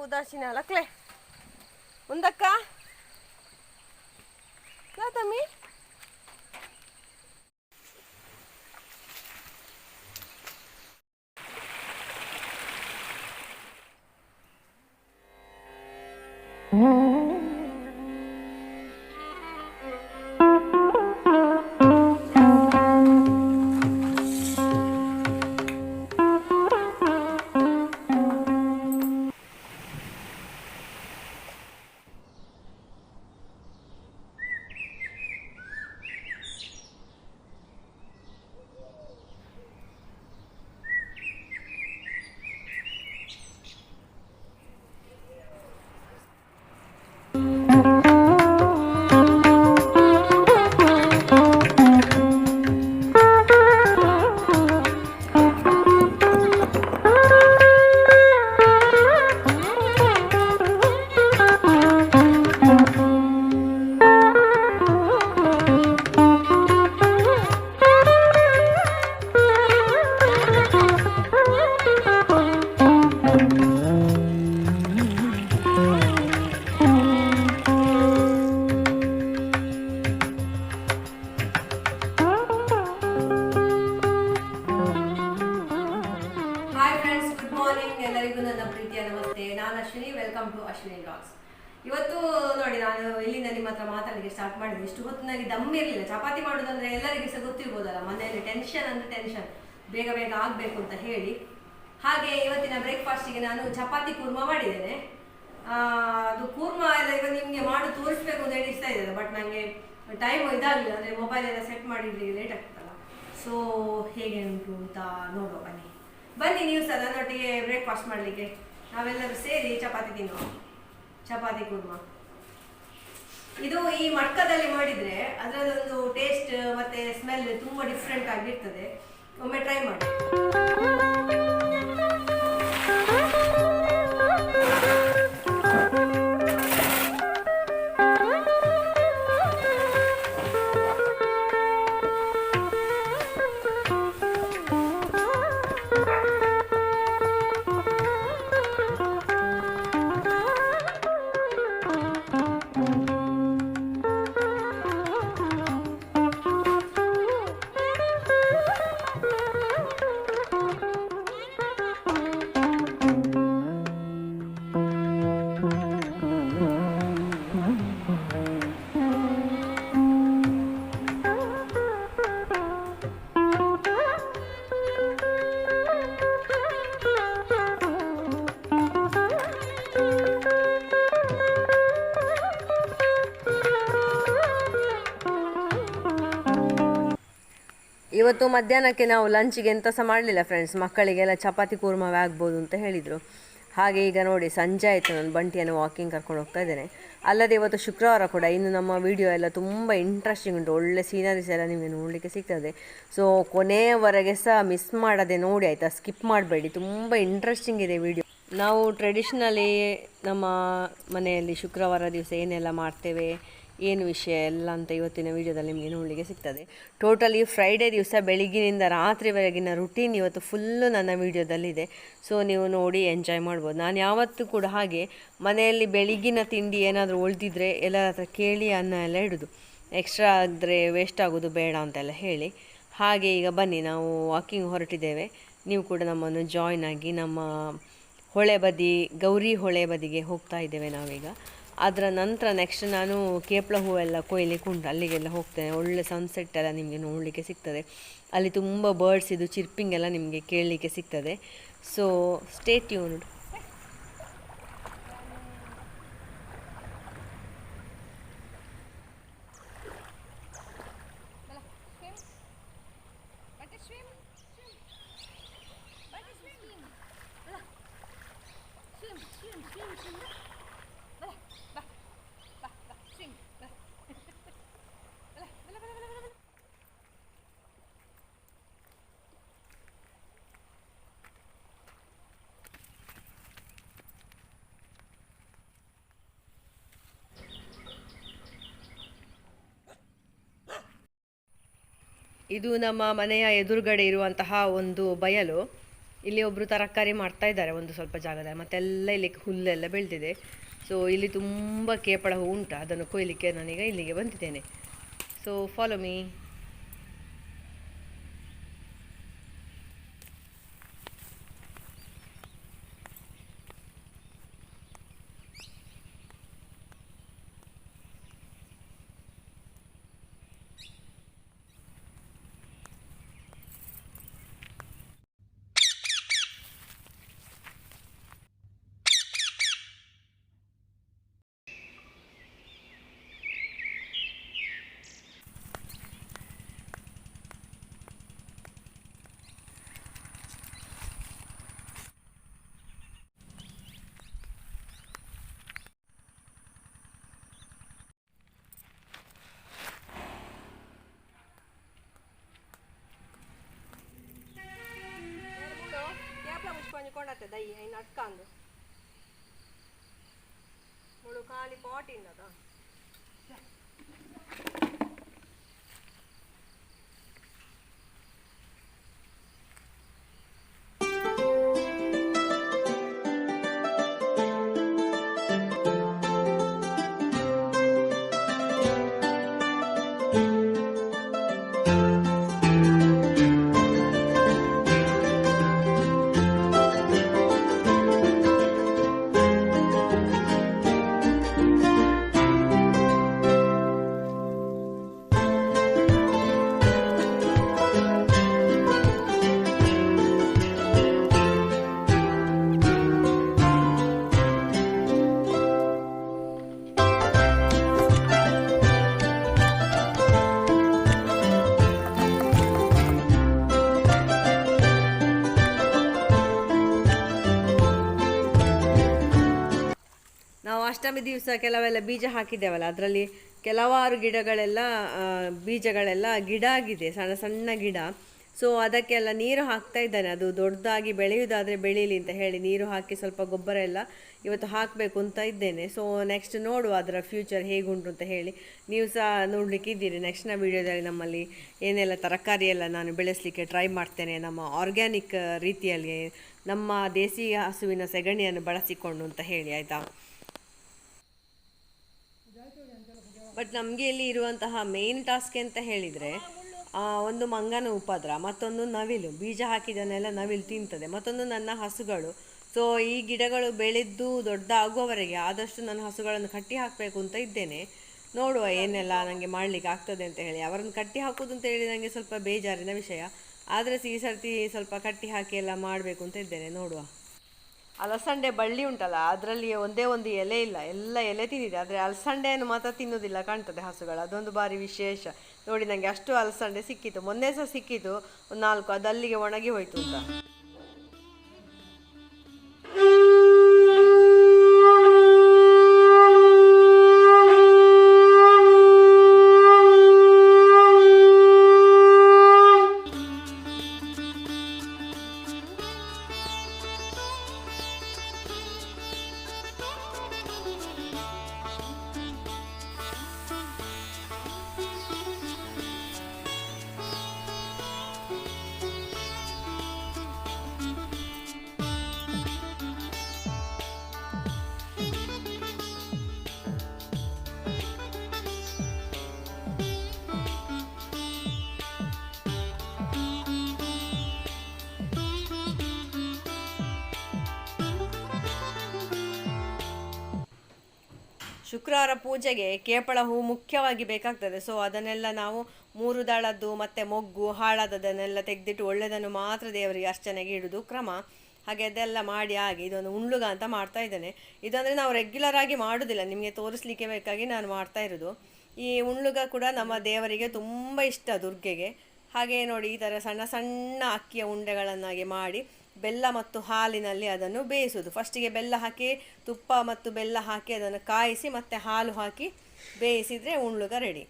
ಉದಾಸೀನ ಲಕ್ಲೆ ಮುಂದಕ್ಕ ತಮ್ಮಿ ಎಲ್ಲರಿಗೂ ನನ್ನ ಪ್ರೀತಿಯ ನಮಸ್ತೆ. ನಾನು Ashwini. Welcome to Ashwini vlogs. ಇವತ್ತು ನೋಡಿ, ನಾನು ಇಲ್ಲಿಂದ ನಿಮ್ಮ ಹತ್ರ ಮಾತಾಡಲಿಕ್ಕೆ ಸ್ಟಾರ್ಟ್ ಮಾಡಿದೆ. ಇಷ್ಟು ಹೊತ್ತಿನಾಗಿ ದಮ್ ಇರಲಿಲ್ಲ. ಚಪಾತಿ ಮಾಡೋದಂದ್ರೆ ಎಲ್ಲರಿಗೂ ಸಹ ಗೊತ್ತಿರ್ಬೋದಲ್ಲ, ಮನೆಯಲ್ಲಿ ಟೆನ್ಷನ್ ಅಂದರೆ ಟೆನ್ಷನ್, ಬೇಗ ಬೇಗ ಆಗಬೇಕು ಅಂತ ಹೇಳಿ. ಹಾಗೆ ಇವತ್ತಿನ ಬ್ರೇಕ್ಫಾಸ್ಟಿಗೆ ನಾನು ಚಪಾತಿ ಕೂರ್ಮಾ ಮಾಡಿದ್ದೇನೆ. ಅದು ಕೂರ್ಮಾ ಎಲ್ಲ ಇವಾಗ ನಿಮಗೆ ಮಾಡಿ ತೋರಿಸ್ಬೇಕು ಅಂತ ಹೇಳಿ ಇಷ್ಟ ಇದೆ, ಬಟ್ ನನಗೆ ಟೈಮ್ ಇದಾಗಲಿಲ್ಲ. ಅಂದರೆ ಮೊಬೈಲ್ ಎಲ್ಲ ಸೆಟ್ ಮಾಡಿದ್ರೆ ಲೇಟ್ ಆಗ್ತಲ್ಲ. ಸೊ ಹೇಗೆ ಉಂಟು ಅಂತ ನೋಡುವ ಬನ್ನಿ ನೀವು ಸಹ ನನ್ನೊಟ್ಟಿಗೆ ಬ್ರೇಕ್ಫಾಸ್ಟ್ ಮಾಡಲಿಕ್ಕೆ. ನಾವೆಲ್ಲರೂ ಸೇರಿ ಚಪಾತಿ ತಿನ್ನುವ. ಚಪಾತಿ ಕೂರ್ಮಾ ಇದು ಈ ಮಡ್ಕದಲ್ಲಿ ಮಾಡಿದರೆ ಅದರದೊಂದು ಟೇಸ್ಟ್ ಮತ್ತು ಸ್ಮೆಲ್ ತುಂಬ ಡಿಫ್ರೆಂಟ್ ಆಗಿರ್ತದೆ. ಒಮ್ಮೆ ಟ್ರೈ ಮಾಡಿ. ಇವತ್ತು ಮಧ್ಯಾಹ್ನಕ್ಕೆ ನಾವು ಲಂಚಿಗೆ ಎಂತ ಸಹ ಮಾಡಲಿಲ್ಲ ಫ್ರೆಂಡ್ಸ್. ಮಕ್ಕಳಿಗೆಲ್ಲ ಚಪಾತಿ ಕೂರ್ಮವೇ ಆಗ್ಬೋದು ಅಂತ ಹೇಳಿದರು. ಹಾಗೆ ಈಗ ನೋಡಿ ಸಂಜೆ ಆಯಿತು, ನಾನು ಬಂಟಿಯನ್ನು ವಾಕಿಂಗ್ ಕರ್ಕೊಂಡು ಹೋಗ್ತಾ ಇದ್ದೇನೆ. ಅಲ್ಲದೆ ಇವತ್ತು ಶುಕ್ರವಾರ ಕೂಡ. ಇನ್ನು ನಮ್ಮ ವಿಡಿಯೋ ಎಲ್ಲ ತುಂಬ ಇಂಟ್ರೆಸ್ಟಿಂಗ್ ಉಂಟು. ಒಳ್ಳೆ ಸೀನರೀಸ್ ಎಲ್ಲ ನಿಮಗೆ ನೋಡಲಿಕ್ಕೆ ಸಿಗ್ತದೆ. ಸೊ ಕೊನೆಯವರೆಗೆ ಸಹ ಮಿಸ್ ಮಾಡದೆ ನೋಡಿ ಆಯಿತಾ, ಸ್ಕಿಪ್ ಮಾಡಬೇಡಿ. ತುಂಬ ಇಂಟ್ರೆಸ್ಟಿಂಗ್ ಇದೆ ವಿಡಿಯೋ. ನಾವು ಟ್ರೆಡಿಷ್ನಲಿ ನಮ್ಮ ಮನೆಯಲ್ಲಿ ಶುಕ್ರವಾರ ದಿವಸ ಏನೆಲ್ಲ ಮಾಡ್ತೇವೆ, ಏನು ವಿಷಯ ಎಲ್ಲ ಅಂತ ಇವತ್ತಿನ ವೀಡಿಯೋದಲ್ಲಿ ನಿಮಗೆ ನೋಡಲಿಕ್ಕೆ ಸಿಗ್ತದೆ. ಟೋಟಲಿ ಫ್ರೈಡೇ ದಿವಸ ಬೆಳಿಗ್ಗಿನಿಂದ ರಾತ್ರಿವರೆಗಿನ ರುಟೀನ್ ಇವತ್ತು ಫುಲ್ಲು ನನ್ನ ವೀಡಿಯೋದಲ್ಲಿದೆ. ಸೊ ನೀವು ನೋಡಿ ಎಂಜಾಯ್ ಮಾಡ್ಬೋದು. ನಾನು ಯಾವತ್ತೂ ಕೂಡ ಹಾಗೆ ಮನೆಯಲ್ಲಿ ಬೆಳಿಗ್ಗಿನ ತಿಂಡಿ ಏನಾದರೂ ಉಳಿದಿದ್ರೆ ಎಲ್ಲರ ಹತ್ರ ಕೇಳಿ ಅನ್ನ ಎಲ್ಲ ಇಡೋದು. ಎಕ್ಸ್ಟ್ರಾ ಆದರೆ ವೇಸ್ಟ್ ಆಗೋದು ಬೇಡ ಅಂತೆಲ್ಲ ಹೇಳಿ. ಹಾಗೆ ಈಗ ಬನ್ನಿ, ನಾವು ವಾಕಿಂಗ್ ಹೊರಟಿದ್ದೇವೆ. ನೀವು ಕೂಡ ನಮ್ಮನ್ನು ಜಾಯ್ನ್ ಆಗಿ. ನಮ್ಮ ಹೊಳೆ ಬದಿ, ಗೌರಿ ಹೊಳೆ ಬದಿಗೆ ಹೋಗ್ತಾ ಇದ್ದೇವೆ ನಾವೀಗ. ಅದರ ನಂತರ ನೆಕ್ಸ್ಟ್ ನಾನು ಕೇಪಳ ಹೂವೆಲ್ಲ ಕೊಯ್ಲಿಕ್ಕೆ ಉಂಟು, ಅಲ್ಲಿಗೆಲ್ಲ ಹೋಗ್ತೇನೆ. ಒಳ್ಳೆ ಸನ್ಸೆಟ್ ಎಲ್ಲ ನಿಮಗೆ ನೋಡಲಿಕ್ಕೆ ಸಿಗ್ತದೆ. ಅಲ್ಲಿ ತುಂಬ ಬರ್ಡ್ಸ್ ಇದು ಚಿರ್ಪಿಂಗ್ ಎಲ್ಲ ನಿಮಗೆ ಕೇಳಲಿಕ್ಕೆ ಸಿಗ್ತದೆ. So stay tuned. ಇದು ನಮ್ಮ ಮನೆಯ ಎದುರುಗಡೆ ಇರುವಂತಹ ಒಂದು ಬಯಲು. ಇಲ್ಲಿ ಒಬ್ಬರು ತರಕಾರಿ ಮಾಡ್ತಾ ಇದ್ದಾರೆ ಒಂದು ಸ್ವಲ್ಪ ಜಾಗದಲ್ಲಿ, ಮತ್ತೆಲ್ಲ ಇಲ್ಲಿ ಹುಲ್ಲೆಲ್ಲ ಬೆಳೆದಿದೆ. ಸೊ ಇಲ್ಲಿ ತುಂಬ ಕೇಪಳ ಹೂ ಉಂಟು, ಅದನ್ನು ಕೊಯ್ಲಿಕ್ಕೆ ನಾನೀಗ ಇಲ್ಲಿಗೆ ಬಂದಿದ್ದೇನೆ. So follow me. కొనతే దయ్యి అయిన అట్కాందు ముడు ఖాళీ పాట్ ఇందదా ನಾವು ಅಷ್ಟಮಿ ದಿವಸ ಕೆಲವೆಲ್ಲ ಬೀಜ ಹಾಕಿದ್ದೇವಲ್ಲ, ಅದರಲ್ಲಿ ಕೆಲವಾರು ಗಿಡಗಳೆಲ್ಲ ಬೀಜಗಳೆಲ್ಲ ಗಿಡ ಆಗಿದೆ, ಸಣ್ಣ ಸಣ್ಣ ಗಿಡ. ಸೊ ಅದಕ್ಕೆಲ್ಲ ನೀರು ಹಾಕ್ತಾ ಇದ್ದಾನೆ, ಅದು ದೊಡ್ಡದಾಗಿ ಬೆಳೆಯುವುದಾದರೆ ಬೆಳೀಲಿ ಅಂತ ಹೇಳಿ ನೀರು ಹಾಕಿ ಸ್ವಲ್ಪ ಗೊಬ್ಬರ ಎಲ್ಲ ಇವತ್ತು ಹಾಕಬೇಕು ಅಂತ ಇದ್ದೇನೆ. ಸೊ ನೆಕ್ಸ್ಟ್ ನೋಡುವ ಅದರ ಫ್ಯೂಚರ್ ಹೇಗುಂಟು ಅಂತ ಹೇಳಿ. ನೀವು ಸಹ ನೋಡಲಿಕ್ಕೆ ಇದ್ದೀರಿ. ನೆಕ್ಸ್ಟ್ನ ವೀಡಿಯೋದಲ್ಲಿ ನಮ್ಮಲ್ಲಿ ಏನೆಲ್ಲ ತರಕಾರಿ ಎಲ್ಲ ನಾನು ಬೆಳೆಸಲಿಕ್ಕೆ ಟ್ರೈ ಮಾಡ್ತೇನೆ, ನಮ್ಮ ಆರ್ಗ್ಯಾನಿಕ್ ರೀತಿಯಲ್ಲಿ, ನಮ್ಮ ದೇಸಿ ಹಸುವಿನ ಸೆಗಣಿಯನ್ನು ಬಳಸಿಕೊಂಡು ಅಂತ ಹೇಳಿ, ಆಯಿತಾ. ಬಟ್ ನಮಗೆ ಇಲ್ಲಿ ಇರುವಂತಹ ಮೇನ್ ಟಾಸ್ಕ್ ಅಂತ ಹೇಳಿದರೆ, ಒಂದು ಮಂಗನ ಉಪದ್ರ, ಮತ್ತೊಂದು ನವಿಲು, ಬೀಜ ಹಾಕಿದನ್ನೆಲ್ಲ ನವಿಲು ತಿಂತದೆ, ಮತ್ತೊಂದು ನನ್ನ ಹಸುಗಳು. ಸೊ ಈ ಗಿಡಗಳು ಬೆಳೆದು ದೊಡ್ಡ ಆಗುವವರೆಗೆ ಆದಷ್ಟು ನನ್ನ ಹಸುಗಳನ್ನು ಕಟ್ಟಿ ಹಾಕಬೇಕು ಅಂತ ಇದ್ದೇನೆ. ನೋಡುವ ಏನೆಲ್ಲ ನನಗೆ ಮಾಡಲಿಕ್ಕೆ ಆಗ್ತದೆ ಅಂತ ಹೇಳಿ. ಅವರನ್ನು ಕಟ್ಟಿ ಹಾಕೋದು ಅಂತ ಹೇಳಿ ನನಗೆ ಸ್ವಲ್ಪ ಬೇಜಾರಿನ ವಿಷಯ, ಆದರೆ ಈ ಸರ್ತಿ ಸ್ವಲ್ಪ ಕಟ್ಟಿ ಹಾಕಿ ಎಲ್ಲ ಮಾಡಬೇಕು ಅಂತ ಇದ್ದೇನೆ. ನೋಡುವ. ಅಲಸಂಡೆ ಬಳ್ಳಿ ಉಂಟಲ್ಲ, ಅದರಲ್ಲಿ ಒಂದೇ ಒಂದು ಎಲೆ ಇಲ್ಲ, ಎಲ್ಲ ಎಲೆ ತಿಂದಿದೆ, ಆದರೆ ಅಲಸಂಡೆಯನ್ನು ಮಾತ್ರ ತಿನ್ನೋದಿಲ್ಲ ಕಾಣ್ತದೆ ಹಸುಗಳು. ಅದೊಂದು ಬಾರಿ ವಿಶೇಷ. ನೋಡಿ, ನನಗೆ ಅಷ್ಟು ಅಲಸಂಡೆ ಸಿಕ್ಕಿತು, ಮೊನ್ನೆ ಸಹ ಸಿಕ್ಕಿತು ಒಂದು 4, ಅದು ಅಲ್ಲಿಗೆ ಒಣಗಿ ಹೋಯ್ತು ಅಂತ. ಶುಕ್ರವಾರ ಪೂಜೆಗೆ ಕೇಪಳ ಹೂ ಮುಖ್ಯವಾಗಿ ಬೇಕಾಗ್ತದೆ. ಸೊ ಅದನ್ನೆಲ್ಲ ನಾವು 3 ದಳದ್ದು ಮತ್ತು ಮೊಗ್ಗು ಹಾಳಾದದನ್ನೆಲ್ಲ ತೆಗೆದಿಟ್ಟು ಒಳ್ಳೆಯದನ್ನು ಮಾತ್ರ ದೇವರಿಗೆ ಅರ್ಚನೆಗೆ ಇಡೋದು ಕ್ರಮ. ಹಾಗೆ ಅದೆಲ್ಲ ಮಾಡಿ ಆಗಿ ಇದೊಂದು ಉಂಡ್ಲುಗ ಅಂತ ಮಾಡ್ತಾ ಇದ್ದೇನೆ. ಇದಂದರೆ ನಾವು ರೆಗ್ಯುಲರ್ ಆಗಿ ಮಾಡೋದಿಲ್ಲ, ನಿಮಗೆ ತೋರಿಸ್ಲಿಕ್ಕೆ ಬೇಕಾಗಿ ನಾನು ಮಾಡ್ತಾ ಇರೋದು. ಈ ಉಂಡ್ಲುಗ ಕೂಡ ನಮ್ಮ ದೇವರಿಗೆ ತುಂಬ ಇಷ್ಟ, ದುರ್ಗೆಗೆ. ಹಾಗೆ ನೋಡಿ, ಈ ಥರ ಸಣ್ಣ ಸಣ್ಣ ಅಕ್ಕಿಯ ಉಂಡೆಗಳನ್ನಾಗಿ ಮಾಡಿ ಬೆಲ್ಲ ಮತ್ತು ಹಾಲಿನಲ್ಲಿ ಅದನ್ನು ಬೇಯಿಸೋದು. ಫಸ್ಟಿಗೆ ಬೆಲ್ಲ ಹಾಕಿ, ತುಪ್ಪ ಮತ್ತು ಬೆಲ್ಲ ಹಾಕಿ ಅದನ್ನು ಕಾಯಿಸಿ ಮತ್ತೆ ಹಾಲು ಹಾಕಿ ಬೇಯಿಸಿದರೆ ಉಂಡ್ಲುಗ ರೆಡಿ.